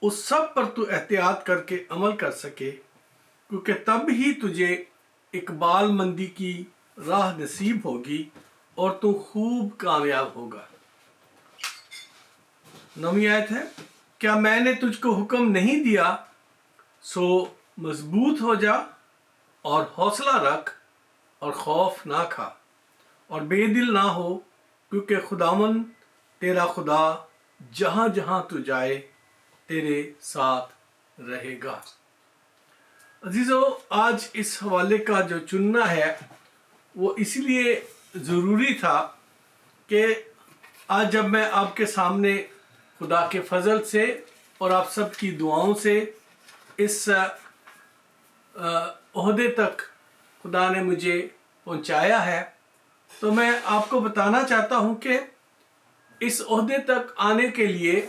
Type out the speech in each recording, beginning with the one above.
उस सब पर तू एहतियात करके अमल कर सके, क्योंकि तब ही तुझे इकबाल मंदी की राह नसीब होगी और तू खूब कामयाब होगा। 9वीं आयत है, क्या मैंने तुझको हुक्म नहीं दिया, सो मजबूत हो जा और हौसला रख और खौफ ना खा और बेदिल ना हो, क्योंकि खुदावन तेरा खुदा जहां जहां तू जाए तेरे साथ रहेगा। अजीजों, आज इस हवाले का जो चुनना है वो इसलिए ज़रूरी था कि आज जब मैं आपके सामने खुदा के फजल से और आप सब की दुआओं से इस ओहदे तक खुदा ने मुझे पहुंचाया है, तो मैं आपको बताना चाहता हूं कि इस ओहदे तक आने के लिए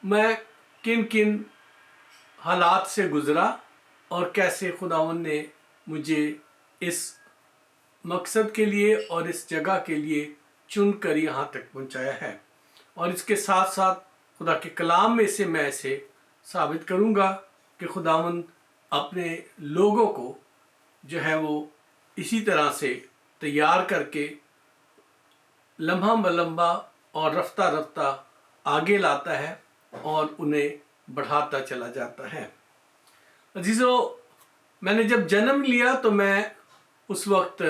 मैं किन किन हालात से गुज़रा और कैसे खुदावन ने मुझे इस मकसद के लिए और इस जगह के लिए चुन कर यहाँ तक पहुँचाया है। और इसके साथ साथ खुदा के कलाम में से मैं इसे साबित करूँगा कि खुदावन अपने लोगों को जो है वो इसी तरह से तैयार करके लम्हा बलम्बा और रफ्ता रफ्ता आगे लाता है और उन्हें बढ़ाता चला जाता है। अजीज़ों, मैंने जब जन्म लिया तो मैं उस वक्त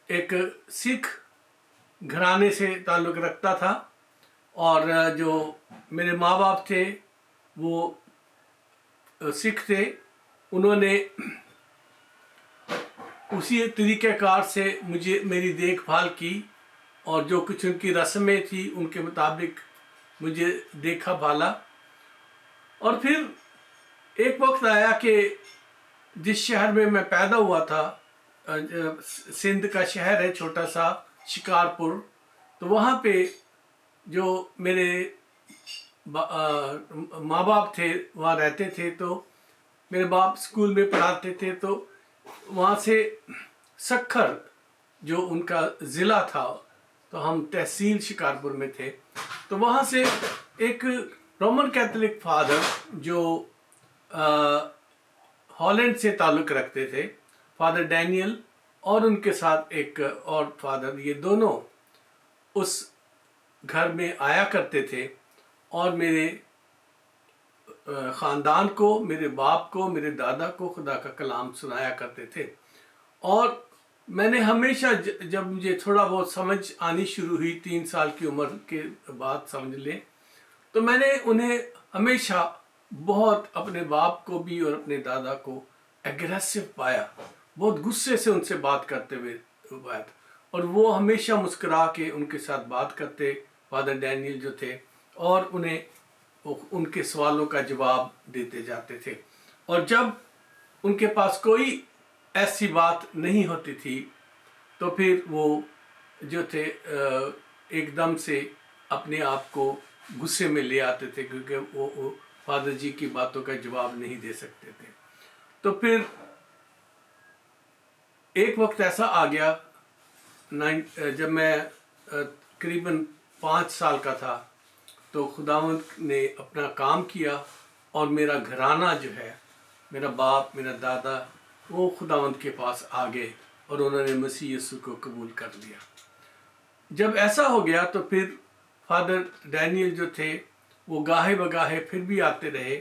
एक सिख घराने से ताल्लुक़ रखता था और जो मेरे माँ बाप थे वो सिख थे। उन्होंने उसी तरीक़ेकार से मेरी देखभाल की और जो कुछ उनकी रस्में थी उनके मुताबिक मुझे देखा भाला। और फिर एक वक्त आया कि जिस शहर में मैं पैदा हुआ था, सिंध का शहर है छोटा सा शिकारपुर, तो वहाँ पे जो मेरे माँ बाप थे वहाँ रहते थे। तो मेरे बाप स्कूल में पढ़ाते थे, तो वहाँ से सक्खर जो उनका ज़िला था, तो हम तहसील शिकारपुर में थे, तो वहाँ से एक रोमन कैथोलिक फादर जो हॉलैंड से ताल्लुक़ रखते थे, फादर डैनियल, और उनके साथ एक और फादर, ये दोनों उस घर में आया करते थे और मेरे ख़ानदान को, मेरे बाप को, मेरे दादा को खुदा का कलाम सुनाया करते थे। और मैंने हमेशा जब मुझे थोड़ा बहुत समझ आनी शुरू हुई, 3 साल की उम्र के बाद समझ लें, तो मैंने उन्हें हमेशा बहुत, अपने बाप को भी और अपने दादा को एग्रेसिव पाया, बहुत गुस्से से उनसे बात करते हुए पाया। और वो हमेशा मुस्कुरा के उनके साथ बात करते, फादर डैनियल जो थे, और उन्हें उनके सवालों का जवाब देते जाते थे। और जब उनके पास कोई ऐसी बात नहीं होती थी तो फिर वो जो थे एकदम से अपने आप को गुस्से में ले आते थे, क्योंकि वो फादर जी की बातों का जवाब नहीं दे सकते थे। तो फिर एक वक्त ऐसा आ गया, जब मैं करीबन 5 साल का था, तो खुदावंद ने अपना काम किया और मेरा घराना जो है, मेरा बाप, मेरा दादा, वो खुदावंद के पास आ गए और उन्होंने मसीह यीशु को कबूल कर लिया। जब ऐसा हो गया तो फिर फादर डैनियल जो थे वो गाहे बगाहे फिर भी आते रहे।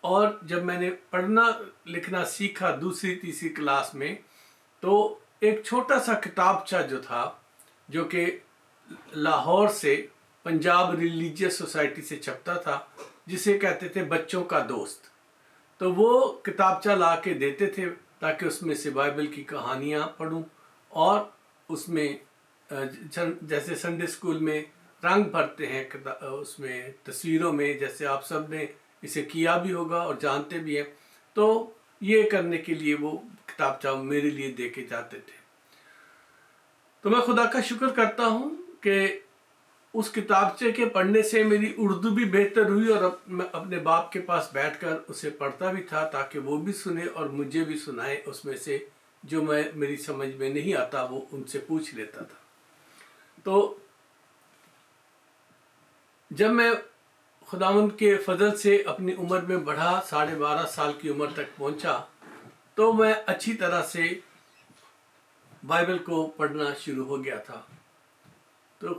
और जब मैंने पढ़ना लिखना सीखा 2री 3री क्लास में, तो एक छोटा सा किताबचा जो था, जो कि लाहौर से पंजाब रिलीजियस सोसाइटी से छपता था, जिसे कहते थे बच्चों का दोस्त, तो वो किताबचा ला के देते थे ताकि उसमें से बाइबल की कहानियाँ पढूं और उसमें जैसे संडे स्कूल में रंग भरते हैं उसमें तस्वीरों में, जैसे आप सब ने इसे किया भी होगा और जानते भी हैं, तो ये करने के लिए वो किताबचा मेरे लिए दे के जाते थे। तो मैं खुदा का शुक्र करता हूँ कि उस किताबचे के पढ़ने से मेरी उर्दू भी बेहतर हुई और मैं अपने बाप के पास बैठकर उसे पढ़ता भी था ताकि वो भी सुने और मुझे भी सुनाए, उसमें से जो मेरी समझ में नहीं आता वो उनसे पूछ लेता था। तो जब मैं خداوند کے فضل سے اپنی عمر میں بڑھا، 12.5 سال کی عمر تک پہنچا، تو میں اچھی طرح سے بائبل کو پڑھنا شروع ہو گیا تھا۔ تو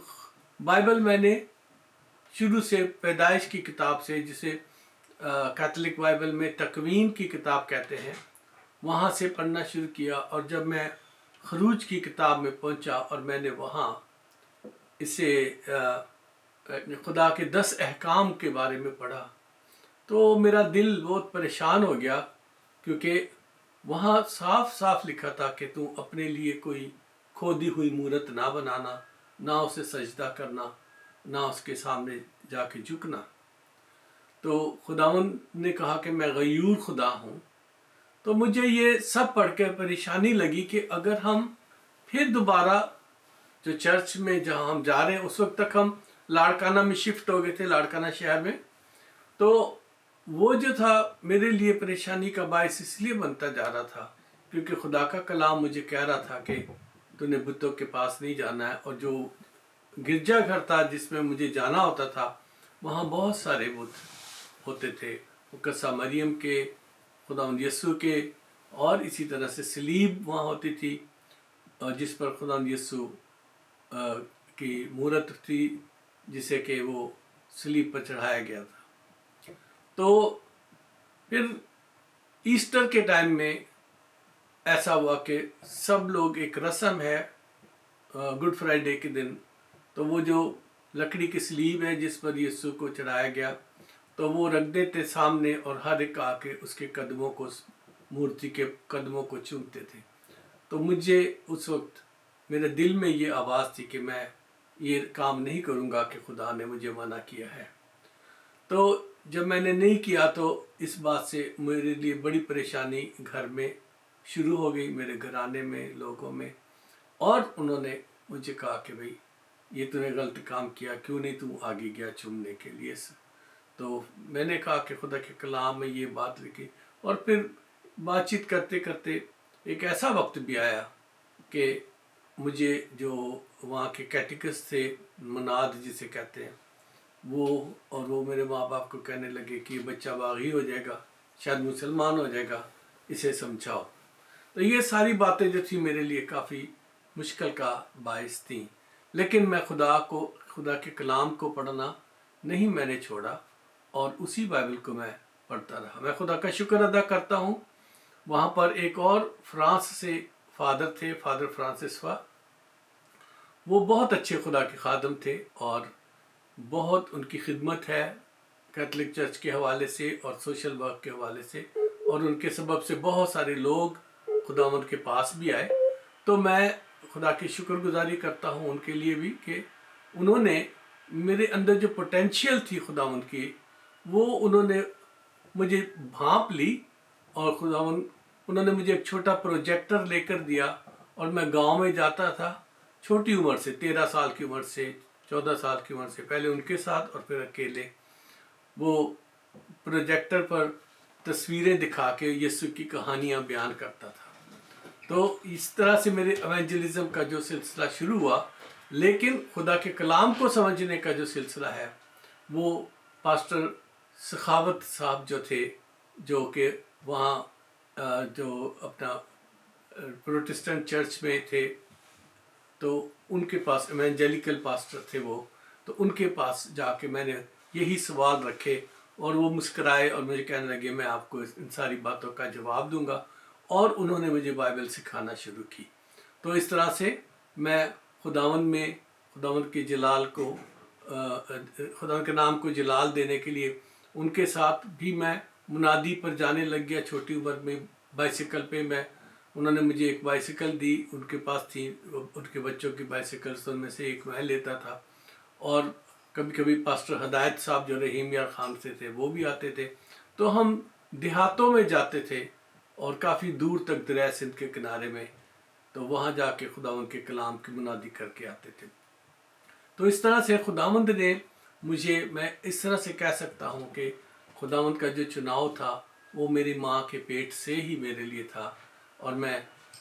بائبل میں نے شروع سے پیدائش کی کتاب سے، جسے کیتھولک بائبل میں تکوین کی کتاب کہتے ہیں، وہاں سے پڑھنا شروع کیا، اور جب میں خروج کی کتاب میں پہنچا اور میں نے وہاں اسے خدا کے 10 احکام کے بارے میں پڑھا، تو میرا دل بہت پریشان ہو گیا، کیونکہ وہاں صاف صاف لکھا تھا کہ تو اپنے لیے کوئی کھودی ہوئی مورت نہ بنانا، نہ اسے سجدہ کرنا، نہ اس کے سامنے جا کے جھکنا۔ تو خداوند نے کہا کہ میں غیور خدا ہوں۔ تو مجھے یہ سب پڑھ کے پریشانی لگی کہ اگر ہم پھر دوبارہ جو چرچ میں جہاں ہم جا رہے ہیں، اس وقت تک ہم لاڑکانہ میں شفٹ ہو گئے تھے، لاڑکانہ شہر میں، تو وہ جو تھا میرے لیے پریشانی کا باعث اس لیے بنتا جا رہا تھا کیونکہ خدا کا کلام مجھے کہہ رہا تھا کہ تو نے بتوں کے پاس نہیں جانا ہے، اور جو گرجا گھر تھا جس میں مجھے جانا ہوتا تھا، وہاں بہت سارے بت ہوتے تھے، مقدسہ مریم کے، خداوند یسوع کے، اور اسی طرح سے صلیب وہاں ہوتی تھی، اور جس پر خداوند یسوع کی مورت تھی، جسے کہ وہ صلیب پر چڑھایا گیا تھا۔ تو پھر ایسٹر کے ٹائم میں ایسا ہوا کہ سب لوگ، ایک رسم ہے گڈ فرائیڈے کے دن، تو وہ جو لکڑی کی صلیب ہے جس پر یسوع کو چڑھایا گیا، تو وہ رکھ دیتے سامنے، اور ہر ایک آ کے اس کے قدموں کو، مورتی کے قدموں کو چومتے تھے۔ تو مجھے اس وقت میرے دل میں یہ آواز تھی کہ میں یہ کام نہیں کروں گا کہ خدا نے مجھے منع کیا ہے۔ تو جب میں نے نہیں کیا تو اس بات سے میرے لیے بڑی پریشانی گھر میں شروع ہو گئی، میرے گھرانے میں، لوگوں میں، اور انہوں نے مجھے کہا کہ بھئی یہ تو نے غلط کام کیا، کیوں نہیں تو آگے گیا چومنے کے لیے۔ تو میں نے کہا کہ خدا کے کلام میں یہ بات لکھی، اور پھر بات چیت کرتے کرتے ایک ایسا وقت بھی آیا کہ مجھے جو وہاں کے کیٹیکس تھے، مناد جسے کہتے ہیں، وہ میرے ماں باپ کو کہنے لگے کہ یہ بچہ باغی ہو جائے گا، شاید مسلمان ہو جائے گا، اسے سمجھاؤ۔ تو یہ ساری باتیں جو تھی میرے لیے کافی مشکل کا باعث تھیں، لیکن میں خدا کے کلام کو پڑھنا نہیں میں نے چھوڑا، اور اسی بائبل کو میں پڑھتا رہا۔ میں خدا کا شکر ادا کرتا ہوں، وہاں پر ایک اور فرانس سے فادر تھے، فادر فرانسسوا، وہ بہت اچھے خدا کے خادم تھے، اور بہت ان کی خدمت ہے کیتھولک چرچ کے حوالے سے اور سوشل ورک کے حوالے سے، اور ان کے سبب سے بہت سارے لوگ خداوند کے پاس بھی آئے۔ تو میں خدا کی شکر گزاری کرتا ہوں ان کے لیے بھی کہ انہوں نے میرے اندر جو پوٹینشیل تھی خداوند کی، وہ انہوں نے مجھے بھانپ لی، اور خداوند انہوں نے مجھے ایک چھوٹا پروجیکٹر لے کر دیا، اور میں گاؤں میں جاتا تھا چھوٹی عمر سے، 13 سال کی عمر سے، 14 سال کی عمر سے، پہلے ان کے ساتھ اور پھر اکیلے، وہ پروجیکٹر پر تصویریں دکھا کے یسوع کی کہانیاں بیان کرتا تھا۔ تو اس طرح سے میرے ایونجلزم کا جو سلسلہ شروع ہوا، لیکن خدا کے کلام کو سمجھنے کا جو سلسلہ ہے، وہ پاسٹر سخاوت صاحب جو تھے، جو کہ وہاں جو اپنا پروٹسٹنٹ چرچ میں تھے، تو ان کے پاس ایونجیلیکل پاسٹر تھے وہ، تو ان کے پاس جا کے میں نے یہی سوال رکھے، اور وہ مسکرائے اور مجھے کہنے لگے میں آپ کو ان ساری باتوں کا جواب دوں گا، اور انہوں نے مجھے بائبل سکھانا شروع کی۔ تو اس طرح سے میں خداوند کے جلال کو، خداوند کے نام کو جلال دینے کے لیے ان کے ساتھ بھی میں منادی پر جانے لگ گیا چھوٹی عمر میں، بائسیکل پہ انہوں نے مجھے ایک بائسیکل دی، ان کے پاس تھی ان کے بچوں کی بائسیکلس، ان میں سے ایک میں لیتا تھا، اور کبھی کبھی پاسٹر ہدایت صاحب جو رحیم یار خان سے تھے وہ بھی آتے تھے، تو ہم دیہاتوں میں جاتے تھے، اور کافی دور تک دریائے سندھ کے کنارے میں، تو وہاں جا کے خداوند کے کلام کی منادی کر کے آتے تھے۔ تو اس طرح سے خداوند نے مجھے، میں اس طرح سے کہہ سکتا ہوں کہ خداوند کا جو چناؤ تھا وہ میری ماں کے پیٹ سے ہی میرے لیے تھا، اور میں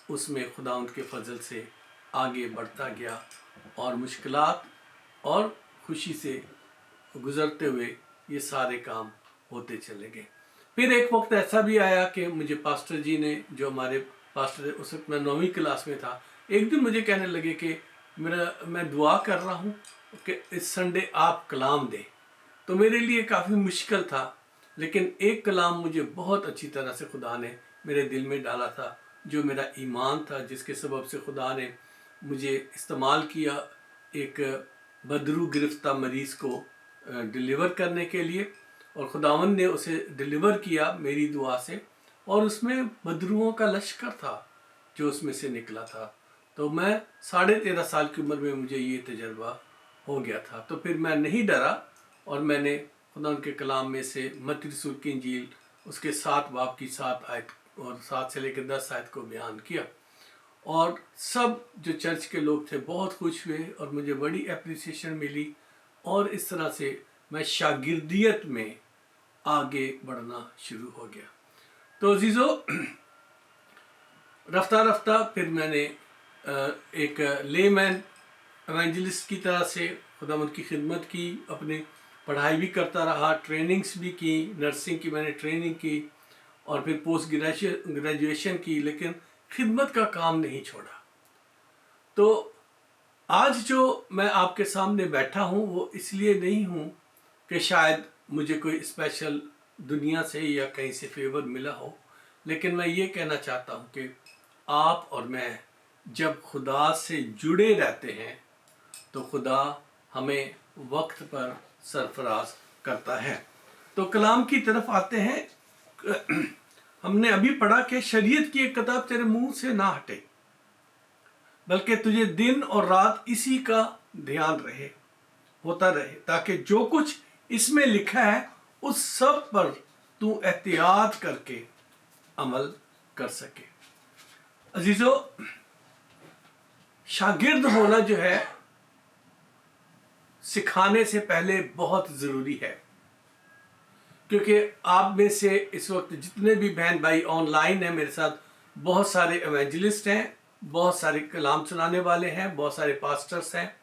اس میں خداوند کے فضل سے آگے بڑھتا گیا، اور مشکلات اور خوشی سے گزرتے ہوئے ये सारे काम होते चले गए। फिर एक वक्त ऐसा भी आया कि मुझे पास्टर जी ने, जो हमारे पास्टर, उस वक्त मैं 9वीं क्लास में था, एक दिन मुझे कहने लगे कि मैं दुआ कर रहा हूँ कि इस संडे आप कलाम दें। तो मेरे लिए काफ़ी मुश्किल था, लेकिन एक कलाम मुझे बहुत अच्छी तरह से खुदा ने मेरे दिल में डाला था, जो मेरा ईमान था, जिसके सबब से खुदा ने मुझे इस्तेमाल किया एक बदरू गिरफ्तार मरीज़ को डिलीवर करने के लिए, और खुदावन ने उसे डिलीवर किया मेरी दुआ से, और उसमें बदरुओं का लश्कर था जो उसमें से निकला था। तो मैं 13.5 साल की उम्र में मुझे ये तजर्बा हो गया था। तो फिर मैं नहीं डरा, और मैंने खुदा उनके कलाम में से मत्ती रसूल की इंजील उसके 7 बाब की 7 आयत और 7 से लेकर 10 आयत को बयान किया, और सब जो चर्च के लोग थे बहुत खुश हुए और मुझे बड़ी एप्रिसिएशन मिली, और इस तरह से मैं शागिर्दियत में आगे बढ़ना शुरू हो गया। तो अजीज़ो, रफ्ता रफ्ता फिर मैंने एक लेमैन एवेंजलिस्ट की तरह से खुदावंद की खिदमत की, अपनी पढ़ाई भी करता रहा, ट्रेनिंग्स भी की, नर्सिंग की मैंने ट्रेनिंग की, और फिर पोस्ट ग्रेजुएशन की, लेकिन खिदमत का काम नहीं छोड़ा। तो आज जो मैं आपके सामने बैठा हूँ वो इसलिए नहीं हूँ कि शायद मुझे कोई स्पेशल दुनिया से या कहीं से फेवर मिला हो, लेकिन मैं ये कहना चाहता हूँ कि आप और मैं जब खुदा से जुड़े रहते हैं तो खुदा हमें वक्त पर सरफराज करता है। तो कलाम की तरफ आते हैं। हमने अभी पढ़ा कि शरीयत की एक किताब तेरे मुंह से ना हटे, बल्कि तुझे दिन और रात इसी का ध्यान होता रहे, ताकि जो कुछ इसमें लिखा है उस सब पर तू एहतियात करके अमल कर सके। अजीजों, शागिर्द होना जो है सिखाने से पहले बहुत ज़रूरी है, क्योंकि आप में से इस वक्त जितने भी बहन भाई ऑनलाइन हैं मेरे साथ, बहुत सारे एवेंजलिस्ट हैं, बहुत सारे कलाम सुनाने वाले हैं, बहुत सारे पास्टर्स हैं।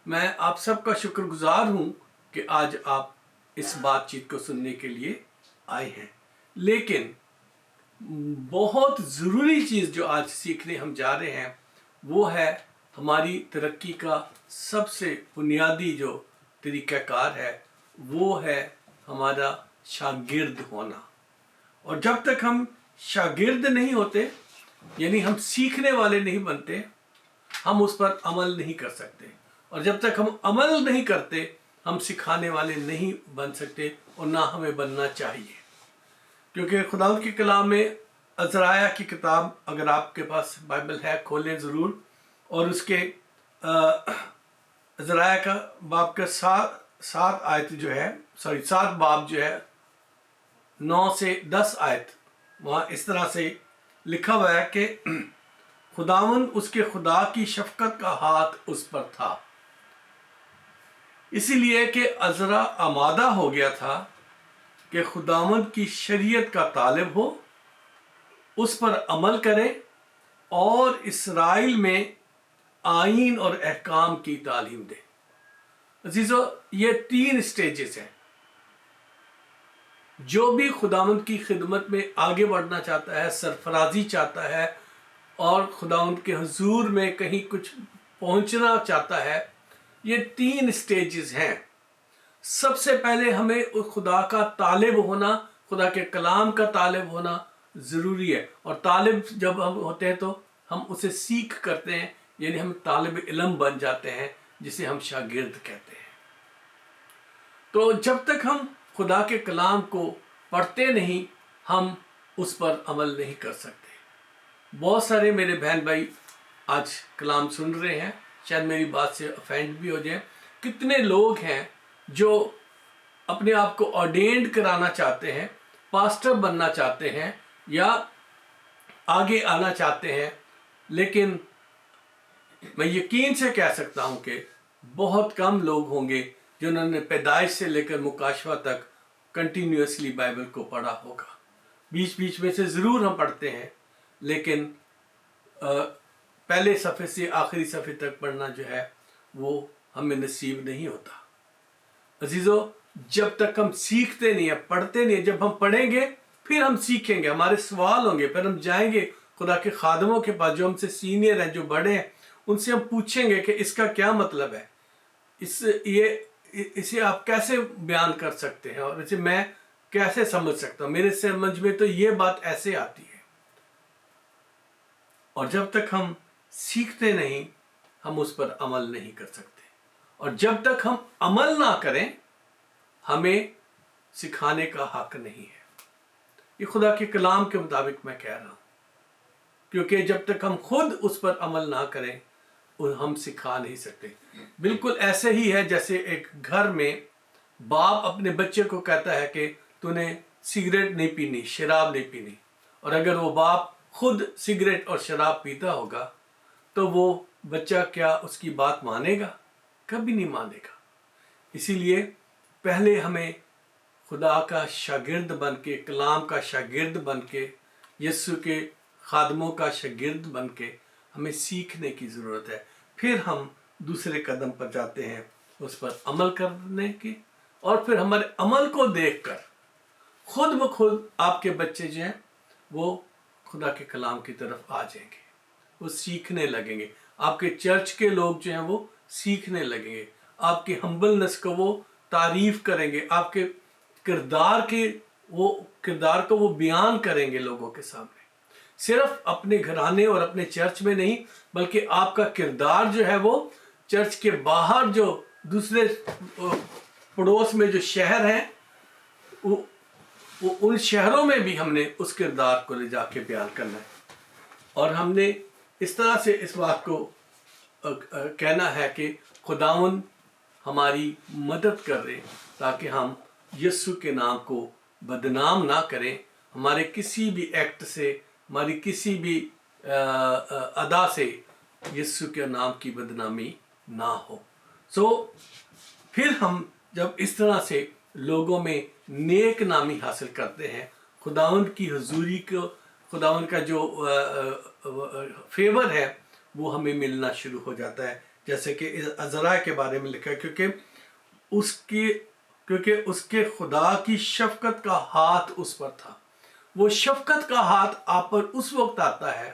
मैं आप सबका शुक्रगुजार हूँ कि आज आप इस बातचीत को सुनने के लिए आए हैं। लेकिन बहुत ज़रूरी चीज़ जो आज सीखने हम जा रहे हैं वो है हमारी तरक्की का सबसे बुनियादी जो तरीक़ाकार है, वो है हमारा शागिर्द होना। और जब तक हम शागिर्द नहीं होते, यानी हम सीखने वाले नहीं बनते, हम उस पर अमल नहीं कर सकते, और जब तक हम अमल नहीं करते हम सिखाने वाले नहीं बन सकते, और ना हमें बनना चाहिए। क्योंकि खुदा के कलाम में अज़राया की किताब, अगर आपके पास बाइबल है खोलें ज़रूर, और उसके अज़राया का बाब का 7 आयत जो है, 7 बाब जो है 9 से 10 आयत, वहाँ इस तरह से लिखा हुआ है कि खुदावन उसके खुदा की शफकत का हाथ उस पर था, इसीलिए कि अज़रा आमादा हो गया था कि खुदावंद की शरीयत का तालिब हो, उस पर अमल करे और इसराइल में आईन और अहकाम की तालीम दे। अजीज़ों, ये 3 स्टेजेस हैं। जो भी खुदावंद की खिदमत में आगे बढ़ना चाहता है, सरफराजी चाहता है, और खुदावंद के हुजूर में कहीं कुछ पहुंचना चाहता है, ये 3 स्टेजेस हैं। सबसे पहले हमें उस खुदा का तालिब होना, खुदा के कलाम का तालिब होना ज़रूरी है। और तालिब जब हम होते हैं तो हम उसे सीख करते हैं, यानी हम तालिब इल्म बन जाते हैं, जिसे हम शागिर्द कहते हैं। तो जब तक हम खुदा के कलाम को पढ़ते नहीं, हम उस पर अमल नहीं कर सकते। बहुत सारे मेरे बहन भाई आज कलाम सुन रहे हैं, शायद मेरी बात से ऑफेंड भी हो जाए। कितने लोग हैं जो अपने आप को ऑर्डेन्ड कराना चाहते हैं, पास्टर बनना चाहते हैं, या आगे आना चाहते हैं, लेकिन मैं यकीन से कह सकता हूं कि बहुत कम लोग होंगे जिन्होंने पैदाइश से लेकर मुकाशवा तक कंटिन्यूसली बाइबल को पढ़ा होगा। बीच बीच में से ज़रूर हम पढ़ते हैं, लेकिन पहले सफ़े से आखिरी सफ़े तक पढ़ना जो है वो हमें नसीब नहीं होता। अजीज़ों, جب تک ہم سیکھتے نہیں ہیں، پڑھتے نہیں ہیں. جب ہم پڑھیں گے پھر ہم سیکھیں گے، ہمارے سوال ہوں گے، پھر ہم جائیں گے خدا کے خادموں کے پاس جو ہم سے سینئر ہیں، جو بڑے ہیں، ان سے ہم پوچھیں گے کہ اس کا کیا مطلب ہے، اسے آپ کیسے بیان کر سکتے ہیں، اور اسے میں کیسے سمجھ سکتا ہوں، میرے سمجھ میں تو یہ بات ایسے آتی ہے. اور جب تک ہم سیکھتے نہیں ہم اس پر عمل نہیں کر سکتے، اور جب تک ہم عمل نہ کریں ہمیں سکھانے کا حق نہیں ہے. یہ خدا کے کلام کے مطابق میں کہہ رہا ہوں، کیونکہ جب تک ہم خود اس پر عمل نہ کریں ہم سکھا نہیں سکتے. بالکل ایسے ہی ہے جیسے ایک گھر میں باپ اپنے بچے کو کہتا ہے کہ تو نے سگریٹ نہیں پینی، شراب نہیں پینی، اور اگر وہ باپ خود سگریٹ اور شراب پیتا ہوگا تو وہ بچہ کیا اس کی بات مانے گا؟ کبھی نہیں مانے گا. اسی لیے پہلے ہمیں خدا کا شاگرد بن کے، کلام کا شاگرد بن کے، یسوع کے خادموں کا شاگرد بن کے ہمیں سیکھنے کی ضرورت ہے. پھر ہم دوسرے قدم پر جاتے ہیں اس پر عمل کرنے کی، اور پھر ہمارے عمل کو دیکھ کر خود بخود آپ کے بچے جو ہیں وہ خدا کے کلام کی طرف آ جائیں گے، وہ سیکھنے لگیں گے. آپ کے چرچ کے لوگ جو ہیں وہ سیکھنے لگیں گے، آپ کی ہمبلنس کو وہ تعریف کریں گے، آپ کے کردار کو وہ بیان کریں گے لوگوں کے سامنے. صرف اپنے گھرانے اور اپنے چرچ میں نہیں، بلکہ آپ کا کردار جو ہے وہ چرچ کے باہر جو دوسرے پڑوس میں جو شہر ہیں وہ ان شہروں میں بھی ہم نے اس کردار کو لے جا کے بیان کرنا ہے. اور ہم نے اس طرح سے اس بات کو کہنا ہے کہ خداوند ہماری مدد کر رہے تاکہ ہم یسوع کے نام کو بدنام نہ کریں، ہمارے کسی بھی ایکٹ سے، ہماری کسی بھی ادا سے یسوع کے نام کی بدنامی نہ ہو. پھر ہم جب اس طرح سے لوگوں میں نیک نامی حاصل کرتے ہیں، خداوند کی حضوری کو، خداوند کا جو فیور ہے وہ ہمیں ملنا شروع ہو جاتا ہے. جیسے کہ عزرا کے بارے میں لکھا ہے، کیونکہ اس کے خدا کی شفقت کا ہاتھ اس پر تھا. وہ شفقت کا ہاتھ آپ پر اس وقت آتا ہے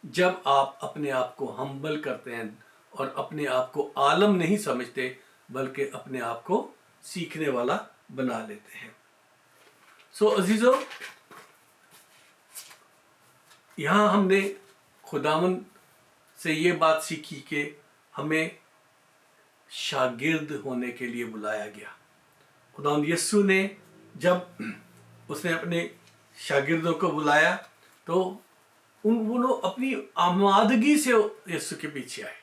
جب آپ اپنے آپ کو ہمبل کرتے ہیں اور اپنے آپ کو عالم نہیں سمجھتے بلکہ اپنے آپ کو سیکھنے والا بنا لیتے ہیں. عزیزو، یہاں ہم نے خداوند سے یہ بات سیکھی کہ ہمیں شاگرد ہونے کے لیے بلایا گیا. خداوند یسوع نے جب اس نے اپنے شاگردوں کو بلایا تو وہ اپنی آمادگی سے یسوع کے پیچھے آئے.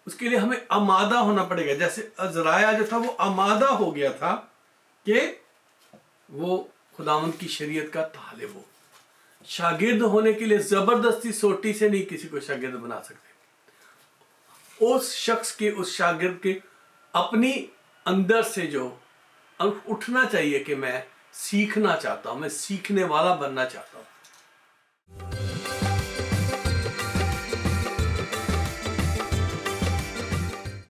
اس کے لیے ہمیں آمادہ ہونا پڑے گا. جیسے عزرائیل جو تھا وہ آمادہ ہو گیا تھا کہ وہ خداوند کی شریعت کا طالب ہو. شاگرد ہونے کے لیے زبردستی سوٹی سے نہیں کسی کو شاگرد بنا سکتے. اس شخص کے، اس شاگرد کے اپنی اندر سے جو اٹھنا چاہیے کہ میں سیکھنا چاہتا ہوں، میں سیکھنے والا بننا چاہتا ہوں.